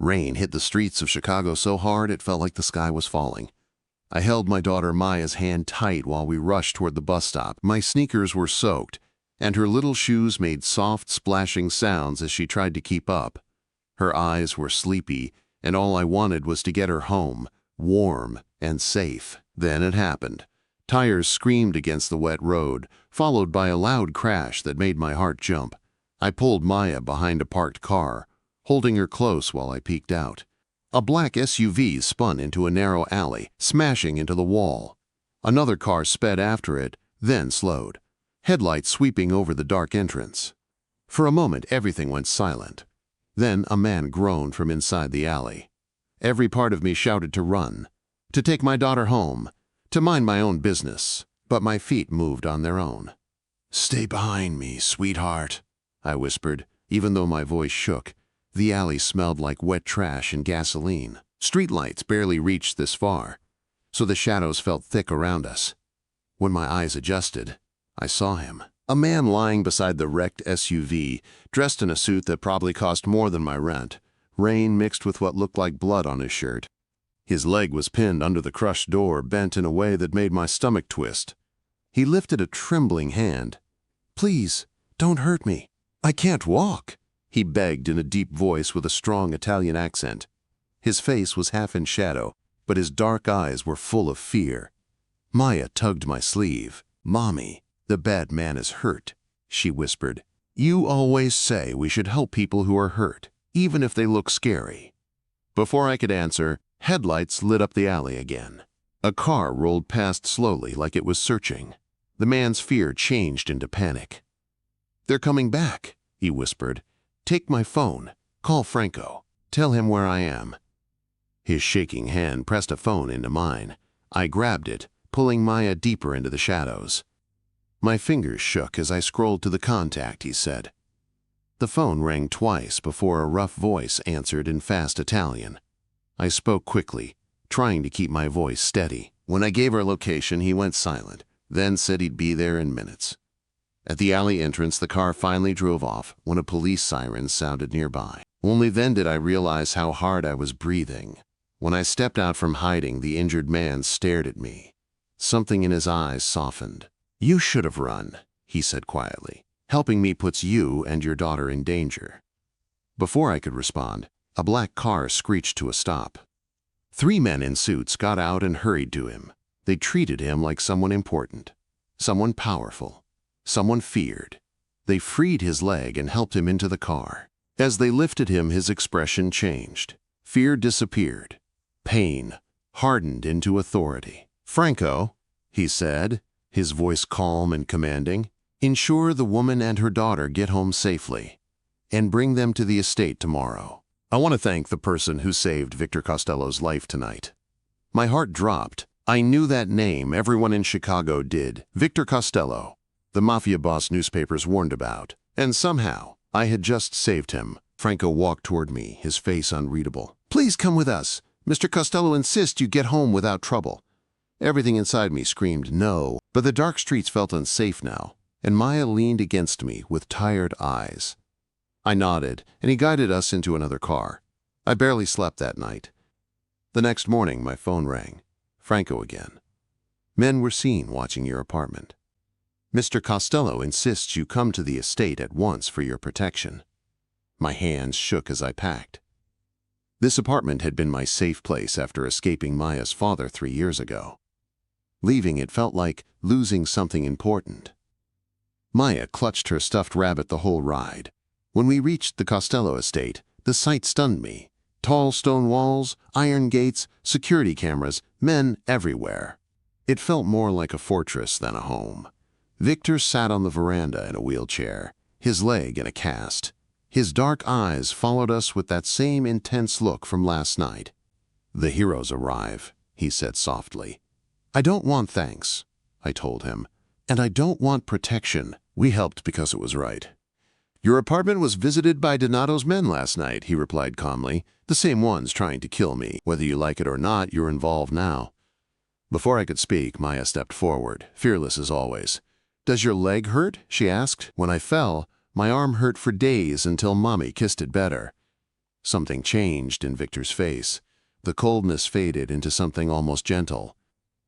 Rain hit the streets of Chicago so hard it felt like the sky was falling. I held my daughter Maya's hand tight while we rushed toward the bus stop. My sneakers were soaked, and her little shoes made soft, splashing sounds as she tried to keep up. Her eyes were sleepy, and all I wanted was to get her home, warm and safe. Then it happened. Tires screamed against the wet road, followed by a loud crash that made my heart jump. I pulled Maya behind a parked car, holding her close while I peeked out. A black SUV spun into a narrow alley, smashing into the wall. Another car sped after it, then slowed, headlights sweeping over the dark entrance. For a moment, everything went silent. Then a man groaned from inside the alley. Every part of me shouted to run, to take my daughter home, to mind my own business, but my feet moved on their own. "Stay behind me, sweetheart," I whispered, even though my voice shook. The alley smelled like wet trash and gasoline. Streetlights barely reached this far, so the shadows felt thick around us. When my eyes adjusted, I saw him. A man lying beside the wrecked SUV, dressed in a suit that probably cost more than my rent, rain mixed with what looked like blood on his shirt. His leg was pinned under the crushed door, bent in a way that made my stomach twist. He lifted a trembling hand. "Please, don't hurt me. I can't walk," he begged in a deep voice with a strong Italian accent. His face was half in shadow, but his dark eyes were full of fear. Maya tugged my sleeve. "Mommy, the bad man is hurt," she whispered. "You always say we should help people who are hurt, even if they look scary." Before I could answer, headlights lit up the alley again. A car rolled past slowly like it was searching. The man's fear changed into panic. "They're coming back," he whispered. "Take my phone. Call Franco. Tell him where I am." His shaking hand pressed a phone into mine. I grabbed it, pulling Maya deeper into the shadows. My fingers shook as I scrolled to the contact he said. The phone rang twice before a rough voice answered in fast Italian. I spoke quickly, trying to keep my voice steady. When I gave our location, he went silent, then said he'd be there in minutes. At the alley entrance, the car finally drove off when a police siren sounded nearby. Only then did I realize how hard I was breathing. When I stepped out from hiding, the injured man stared at me. Something in his eyes softened. "You should have run," he said quietly. "Helping me puts you and your daughter in danger." Before I could respond, a black car screeched to a stop. 3 men in suits got out and hurried to him. They treated him like someone important, someone powerful, someone feared. They freed his leg and helped him into the car. As they lifted him, his expression changed. Fear disappeared. Pain hardened into authority. "Franco," he said, his voice calm and commanding, "ensure the woman and her daughter get home safely, and bring them to the estate tomorrow. I want to thank the person who saved Victor Costello's life tonight." My heart dropped. I knew that name. Everyone in Chicago did. Victor Costello, the Mafia boss newspapers warned about. And somehow, I had just saved him. Franco walked toward me, his face unreadable. "Please come with us. Mr. Costello insists you get home without trouble." Everything inside me screamed no, but the dark streets felt unsafe now, and Maya leaned against me with tired eyes. I nodded, and he guided us into another car. I barely slept that night. The next morning, my phone rang. Franco again. "Men were seen watching your apartment. Mr. Costello insists you come to the estate at once for your protection." My hands shook as I packed. This apartment had been my safe place after escaping Maya's father 3 years ago. Leaving it felt like losing something important. Maya clutched her stuffed rabbit the whole ride. When we reached the Costello estate, the sight stunned me. Tall stone walls, iron gates, security cameras, men everywhere. It felt more like a fortress than a home. Victor sat on the veranda in a wheelchair, his leg in a cast. His dark eyes followed us with that same intense look from last night. "The heroes arrive," he said softly. "I don't want thanks," I told him, "and I don't want protection. We helped because it was right." "Your apartment was visited by Donato's men last night," he replied calmly. "The same ones trying to kill me. Whether you like it or not, you're involved now." Before I could speak, Maya stepped forward, fearless as always. "Does your leg hurt?" she asked. "When I fell, my arm hurt for days until Mommy kissed it better." Something changed in Victor's face. The coldness faded into something almost gentle.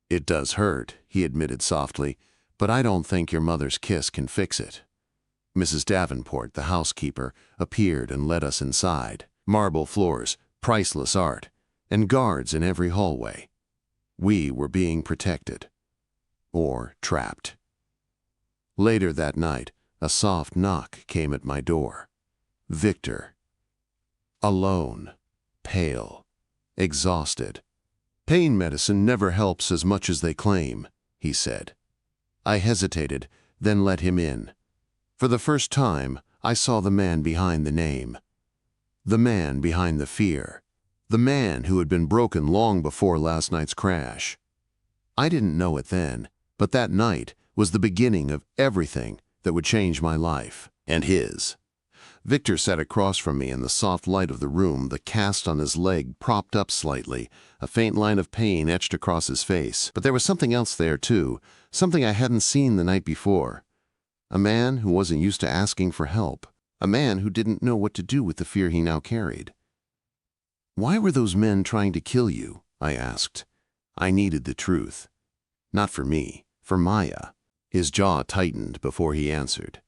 "It does hurt," he admitted softly, "but I don't think your mother's kiss can fix it." Mrs. Davenport, the housekeeper, appeared and led us inside. Marble floors, priceless art, and guards in every hallway. We were being protected. Or trapped. Later that night, a soft knock came at my door. Victor. Alone. Pale. Exhausted. "Pain medicine never helps as much as they claim," he said. I hesitated, then let him in. For the first time, I saw the man behind the name. The man behind the fear. The man who had been broken long before last night's crash. I didn't know it then, but that night was the beginning of everything that would change my life, and his. Victor sat across from me in the soft light of the room, the cast on his leg propped up slightly, a faint line of pain etched across his face. But there was something else there, too, something I hadn't seen the night before. A man who wasn't used to asking for help. A man who didn't know what to do with the fear he now carried. "Why were those men trying to kill you?" I asked. I needed the truth. Not for me, for Maya. His jaw tightened before he answered.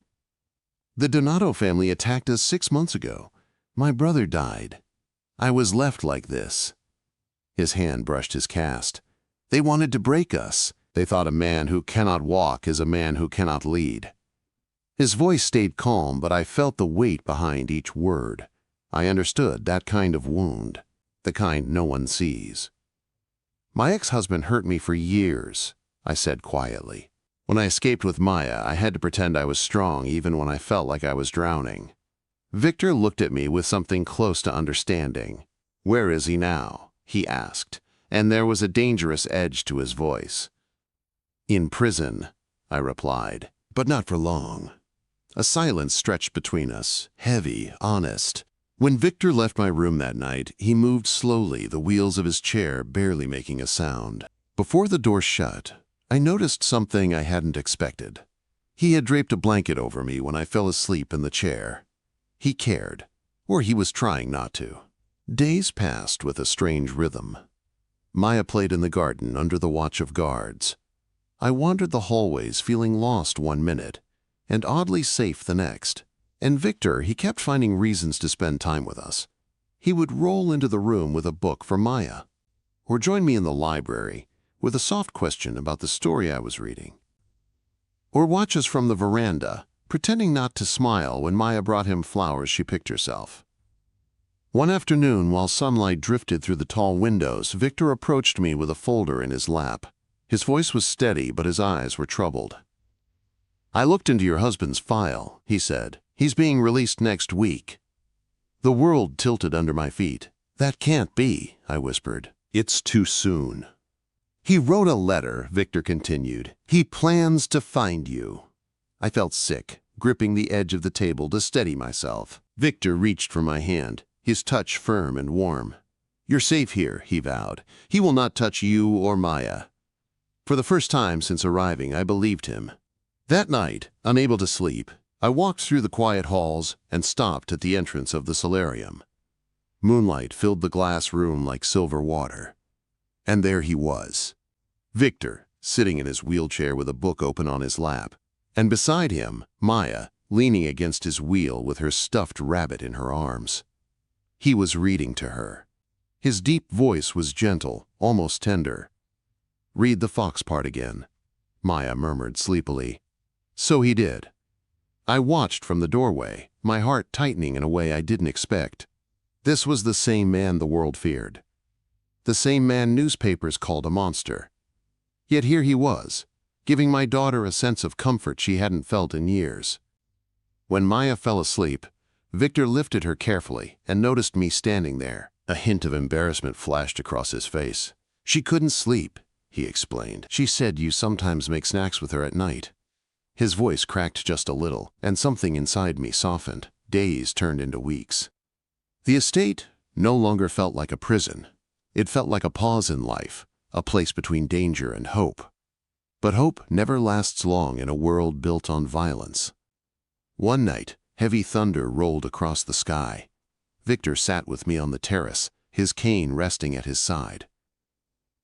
"The Donato family attacked us 6 months ago. My brother died. I was left like this." His hand brushed his cast. "They wanted to break us. They thought a man who cannot walk is a man who cannot lead." His voice stayed calm, but I felt the weight behind each word. I understood that kind of wound, the kind no one sees. "My ex-husband hurt me for years," I said quietly. "When I escaped with Maya, I had to pretend I was strong even when I felt like I was drowning." Victor looked at me with something close to understanding. "Where is he now?" he asked, and there was a dangerous edge to his voice. "In prison," I replied, "but not for long." A silence stretched between us, heavy, honest. When Victor left my room that night, he moved slowly, the wheels of his chair barely making a sound. Before the door shut, I noticed something I hadn't expected. He had draped a blanket over me when I fell asleep in the chair. He cared, or he was trying not to. Days passed with a strange rhythm. Maya played in the garden under the watch of guards. I wandered the hallways feeling lost one minute, and oddly safe the next. And Victor, he kept finding reasons to spend time with us. He would roll into the room with a book for Maya, or join me in the library with a soft question about the story I was reading, or watch us from the veranda, pretending not to smile when Maya brought him flowers she picked herself. One afternoon, while sunlight drifted through the tall windows, Victor approached me with a folder in his lap. His voice was steady, but his eyes were troubled. "I looked into your husband's file," he said. "He's being released next week." The world tilted under my feet. "That can't be," I whispered. "It's too soon." "He wrote a letter," Victor continued. "He plans to find you." I felt sick, gripping the edge of the table to steady myself. Victor reached for my hand, his touch firm and warm. "You're safe here," he vowed. "He will not touch you or Maya." For the first time since arriving, I believed him. That night, unable to sleep, I walked through the quiet halls and stopped at the entrance of the solarium. Moonlight filled the glass room like silver water. And there he was, Victor, sitting in his wheelchair with a book open on his lap, and beside him, Maya, leaning against his wheel with her stuffed rabbit in her arms. He was reading to her. His deep voice was gentle, almost tender. "Read the fox part again," Maya murmured sleepily. So he did. I watched from the doorway, my heart tightening in a way I didn't expect. This was the same man the world feared. The same man newspapers called a monster. Yet here he was, giving my daughter a sense of comfort she hadn't felt in years. When Maya fell asleep, Victor lifted her carefully and noticed me standing there. A hint of embarrassment flashed across his face. "She couldn't sleep," he explained. "She said you sometimes make snacks with her at night." His voice cracked just a little, and something inside me softened. Days turned into weeks. The estate no longer felt like a prison. It felt like a pause in life, a place between danger and hope. But hope never lasts long in a world built on violence. One night, heavy thunder rolled across the sky. Victor sat with me on the terrace, his cane resting at his side.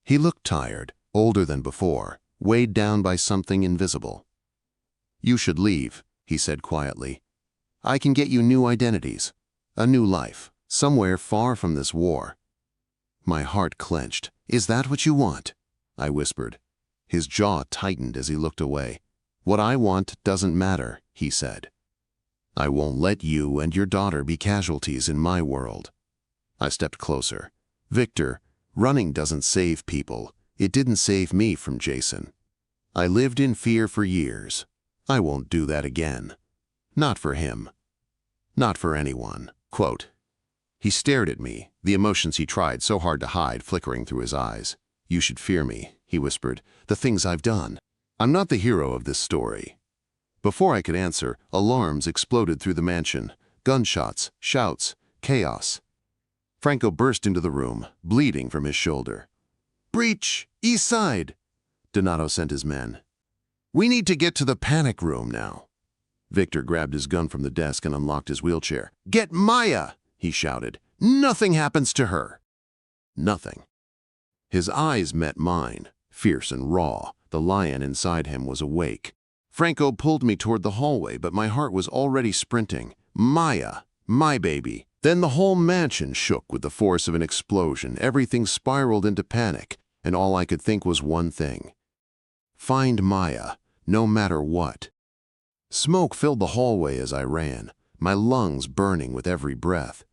He looked tired, older than before, weighed down by something invisible. "You should leave," he said quietly. "I can get you new identities, a new life, somewhere far from this war." My heart clenched. "Is that what you want?" I whispered. His jaw tightened as he looked away. "What I want doesn't matter," he said. "I won't let you and your daughter be casualties in my world." I stepped closer. "Victor, running doesn't save people. It didn't save me from Jason. I lived in fear for years. I won't do that again. Not for him. Not for anyone." Quote. He stared at me, the emotions he tried so hard to hide flickering through his eyes. "You should fear me," he whispered, "the things I've done. I'm not the hero of this story." Before I could answer, alarms exploded through the mansion. Gunshots, shouts, chaos. Franco burst into the room, bleeding from his shoulder. "Breach! East side!" Donato sent his men. "We need to get to the panic room now." Victor grabbed his gun from the desk and unlocked his wheelchair. "Get Maya!" he shouted. "Nothing happens to her." Nothing. His eyes met mine, fierce and raw. The lion inside him was awake. Franco pulled me toward the hallway, but my heart was already sprinting. Maya, my baby. Then the whole mansion shook with the force of an explosion. Everything spiraled into panic, and all I could think was one thing. Find Maya, no matter what. Smoke filled the hallway as I ran, my lungs burning with every breath.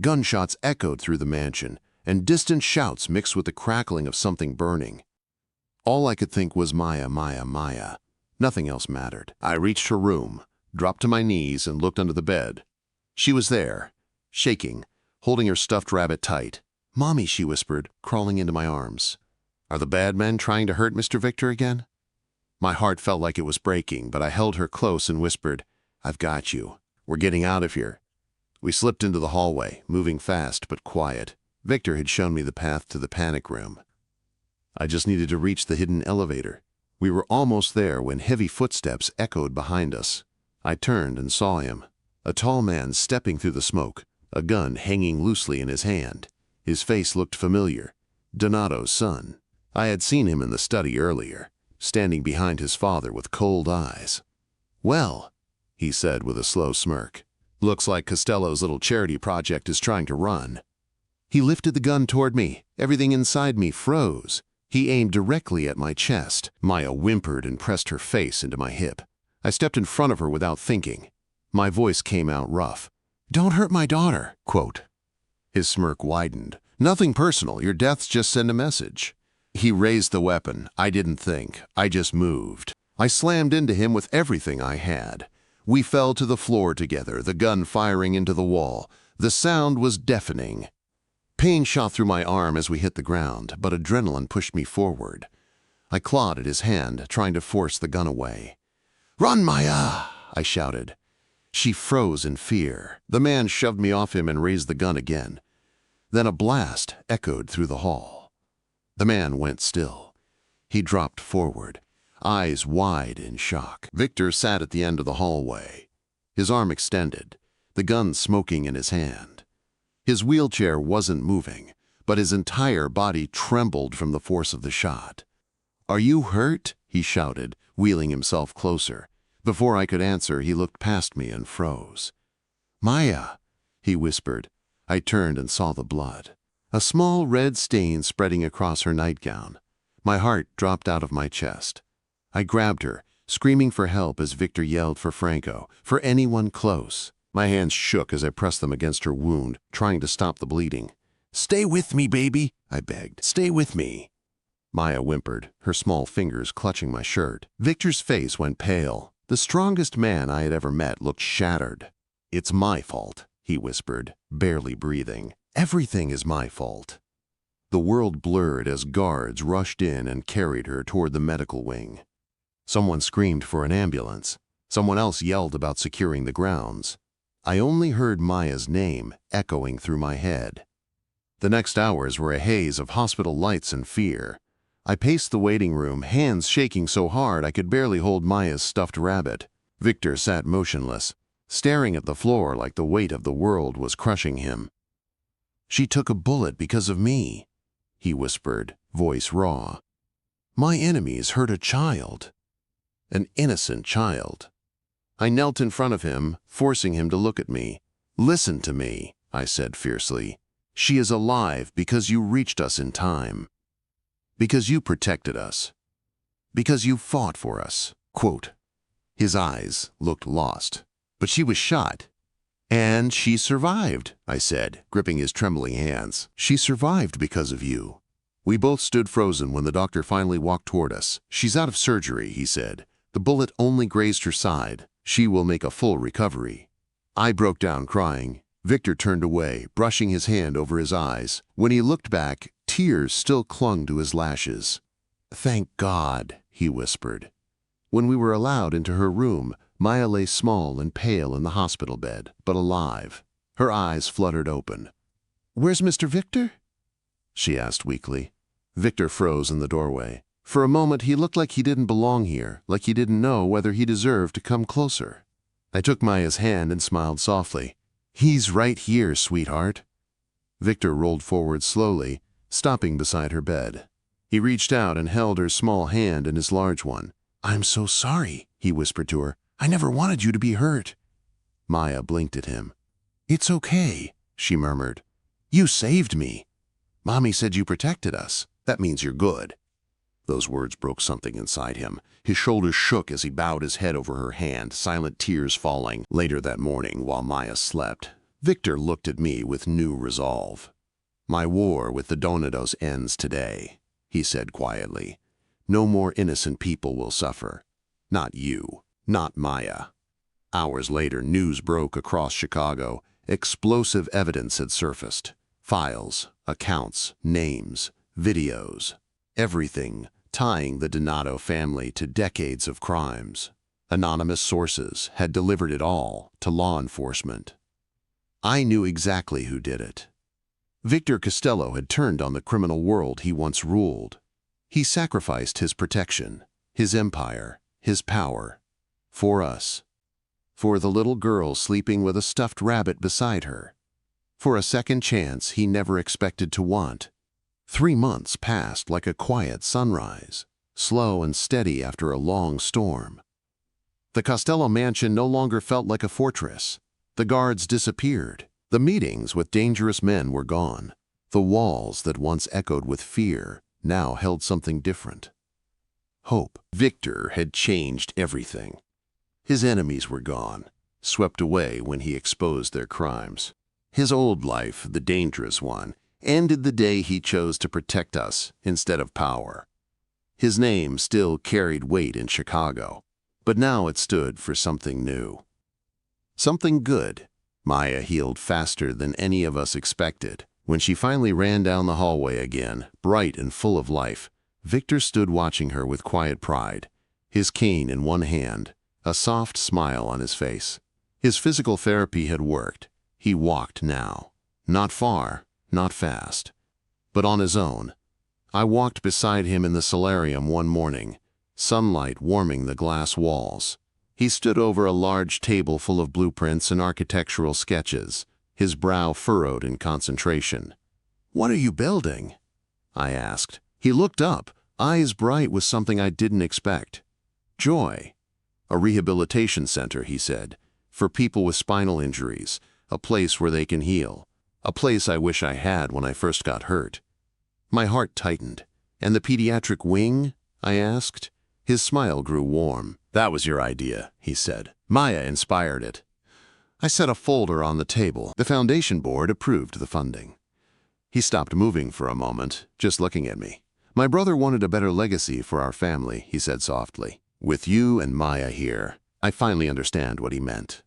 Gunshots echoed through the mansion, and distant shouts mixed with the crackling of something burning. All I could think was Maya, Maya, Maya. Nothing else mattered. I reached her room, dropped to my knees, and looked under the bed. She was there, shaking, holding her stuffed rabbit tight. "Mommy," she whispered, crawling into my arms. "Are the bad men trying to hurt Mr. Victor again?" My heart felt like it was breaking, but I held her close and whispered, "I've got you. We're getting out of here." We slipped into the hallway, moving fast but quiet. Victor had shown me the path to the panic room. I just needed to reach the hidden elevator. We were almost there when heavy footsteps echoed behind us. I turned and saw him, a tall man stepping through the smoke, a gun hanging loosely in his hand. His face looked familiar. Donato's son. I had seen him in the study earlier, standing behind his father with cold eyes. "Well," he said with a slow smirk, "looks like Costello's little charity project is trying to run." He lifted the gun toward me. Everything inside me froze. He aimed directly at my chest. Maya whimpered and pressed her face into my hip. I stepped in front of her without thinking. My voice came out rough. "Don't hurt my daughter." Quote. His smirk widened. "Nothing personal. Your deaths just send a message." He raised the weapon. I didn't think. I just moved. I slammed into him with everything I had. We fell to the floor together, the gun firing into the wall. The sound was deafening. Pain shot through my arm as we hit the ground, but adrenaline pushed me forward. I clawed at his hand, trying to force the gun away. "Run, Maya!" I shouted. She froze in fear. The man shoved me off him and raised the gun again. Then a blast echoed through the hall. The man went still. He dropped forward, eyes wide in shock. Victor sat at the end of the hallway, his arm extended, the gun smoking in his hand. His wheelchair wasn't moving, but his entire body trembled from the force of the shot. "Are you hurt?" he shouted, wheeling himself closer. Before I could answer, he looked past me and froze. "Maya," he whispered. I turned and saw the blood, a small red stain spreading across her nightgown. My heart dropped out of my chest. I grabbed her, screaming for help as Victor yelled for Franco, for anyone close. My hands shook as I pressed them against her wound, trying to stop the bleeding. "Stay with me, baby," I begged. "Stay with me." Maya whimpered, her small fingers clutching my shirt. Victor's face went pale. The strongest man I had ever met looked shattered. "It's my fault," he whispered, barely breathing. "Everything is my fault." The world blurred as guards rushed in and carried her toward the medical wing. Someone screamed for an ambulance. Someone else yelled about securing the grounds. I only heard Maya's name echoing through my head. The next hours were a haze of hospital lights and fear. I paced the waiting room, hands shaking so hard I could barely hold Maya's stuffed rabbit. Victor sat motionless, staring at the floor like the weight of the world was crushing him. She took a bullet because of me," he whispered, voice raw. "My enemies hurt a child. An innocent child." I knelt in front of him, forcing him to look at me. "Listen to me," I said fiercely. "She is alive because you reached us in time. Because you protected us. Because you fought for us." Quote. His eyes looked lost. "But she was shot." "And she survived," I said, gripping his trembling hands. "She survived because of you." We both stood frozen when the doctor finally walked toward us. "She's out of surgery," he said. "The bullet only grazed her side. She will make a full recovery." I broke down crying. Victor turned away, brushing his hand over his eyes. When he looked back, tears still clung to his lashes. "Thank God," he whispered. When we were allowed into her room, Maya lay small and pale in the hospital bed, but alive. Her eyes fluttered open. "Where's Mr. Victor?" she asked weakly. Victor froze in the doorway. For a moment, he looked like he didn't belong here, like he didn't know whether he deserved to come closer. I took Maya's hand and smiled softly. "He's right here, sweetheart." Victor rolled forward slowly, stopping beside her bed. He reached out and held her small hand in his large one. "I'm so sorry," he whispered to her. "I never wanted you to be hurt." Maya blinked at him. "It's okay," she murmured. "You saved me. Mommy said you protected us. That means you're good." Those words broke something inside him. His shoulders shook as he bowed his head over her hand, silent tears falling. Later that morning, while Maya slept, Victor looked at me with new resolve. "My war with the Donados ends today," he said quietly. "No more innocent people will suffer. Not you. Not Maya." Hours later, news broke across Chicago. Explosive evidence had surfaced. Files, accounts, names, videos. Everything tying the Donato family to decades of crimes. Anonymous sources had delivered it all to law enforcement. I knew exactly who did it. Victor Costello had turned on the criminal world he once ruled. He sacrificed his protection, his empire, his power, for us. For the little girl sleeping with a stuffed rabbit beside her. For a second chance he never expected to want. 3 months passed like a quiet sunrise, slow and steady after a long storm. The Costello mansion no longer felt like a fortress. The guards disappeared. The meetings with dangerous men were gone. The walls that once echoed with fear now held something different. Hope. Victor had changed everything. His enemies were gone, swept away when he exposed their crimes. His old life, the dangerous one, ended the day he chose to protect us instead of power. His name still carried weight in Chicago, but now it stood for something new. Something good. Maya healed faster than any of us expected. When she finally ran down the hallway again, bright and full of life, Victor stood watching her with quiet pride, his cane in one hand, a soft smile on his face. His physical therapy had worked. He walked now. Not far, not fast, but on his own. I walked beside him in the solarium one morning, sunlight warming the glass walls. He stood over a large table full of blueprints and architectural sketches, his brow furrowed in concentration. "What are you building?" I asked. He looked up, eyes bright with something I didn't expect. "Joy. A rehabilitation center," he said, "for people with spinal injuries, a place where they can heal. A place I wish I had when I first got hurt." My heart tightened. "And the pediatric wing?" I asked. His smile grew warm. "That was your idea," he said. "Maya inspired it." I set a folder on the table. The foundation board approved the funding. He stopped moving for a moment, just looking at me. "My brother wanted a better legacy for our family," he said softly. "With you and Maya here, I finally understand what he meant."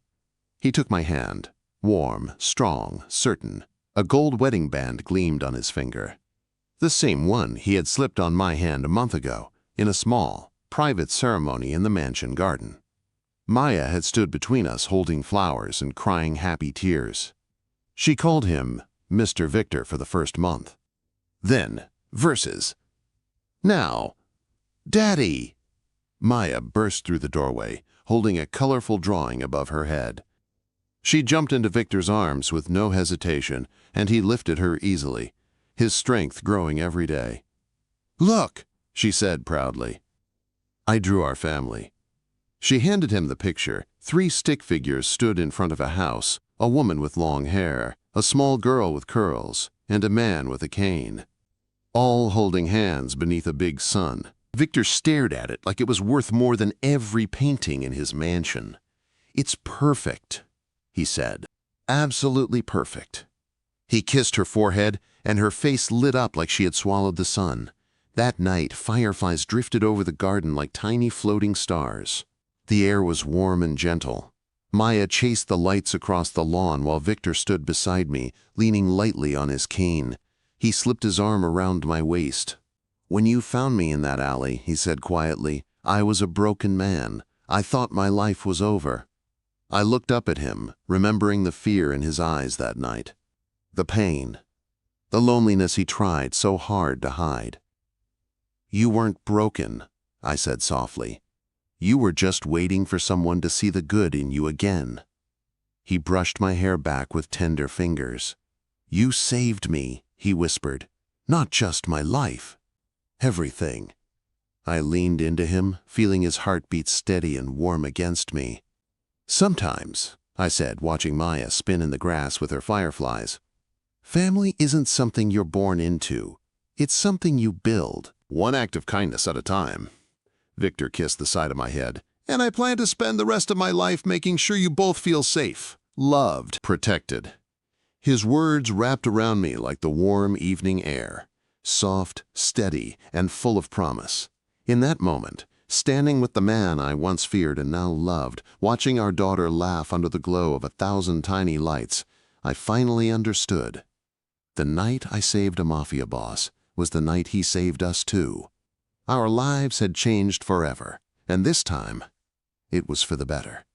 He took my hand. Warm, strong, certain. A gold wedding band gleamed on his finger. The same one he had slipped on my hand a month ago, in a small, private ceremony in the mansion garden. Maya had stood between us holding flowers and crying happy tears. She called him Mr. Victor for the first month. Then, verses. "Now, Daddy!" Maya burst through the doorway, holding a colorful drawing above her head. She jumped into Victor's arms with no hesitation, and he lifted her easily, his strength growing every day. "Look," she said proudly. I drew our family. She handed him the picture. 3 stick figures stood in front of a house, a woman with long hair, a small girl with curls, and a man with a cane, all holding hands beneath a big sun. Victor stared at it like it was worth more than every painting in his mansion. "It's perfect," he said. "Absolutely perfect." He kissed her forehead, and her face lit up like she had swallowed the sun. That night, fireflies drifted over the garden like tiny floating stars. The air was warm and gentle. Maya chased the lights across the lawn while Victor stood beside me, leaning lightly on his cane. He slipped his arm around my waist. "When you found me in that alley," he said quietly, "I was a broken man. I thought my life was over." I looked up at him, remembering the fear in his eyes that night. The pain. The loneliness he tried so hard to hide. "You weren't broken," I said softly. "You were just waiting for someone to see the good in you again." He brushed my hair back with tender fingers. "You saved me," he whispered. "Not just my life. Everything." I leaned into him, feeling his heartbeat steady and warm against me. "Sometimes," I said, watching Maya spin in the grass with her fireflies, "family isn't something you're born into. It's something you build, one act of kindness at a time." Victor kissed the side of my head. "And I plan to spend the rest of my life making sure you both feel safe, loved, protected." His words wrapped around me like the warm evening air, soft, steady, and full of promise. In that moment, standing with the man I once feared and now loved, watching our daughter laugh under the glow of 1,000 tiny lights, I finally understood. The night I saved a Mafia boss was the night he saved us too. Our lives had changed forever, and this time, it was for the better.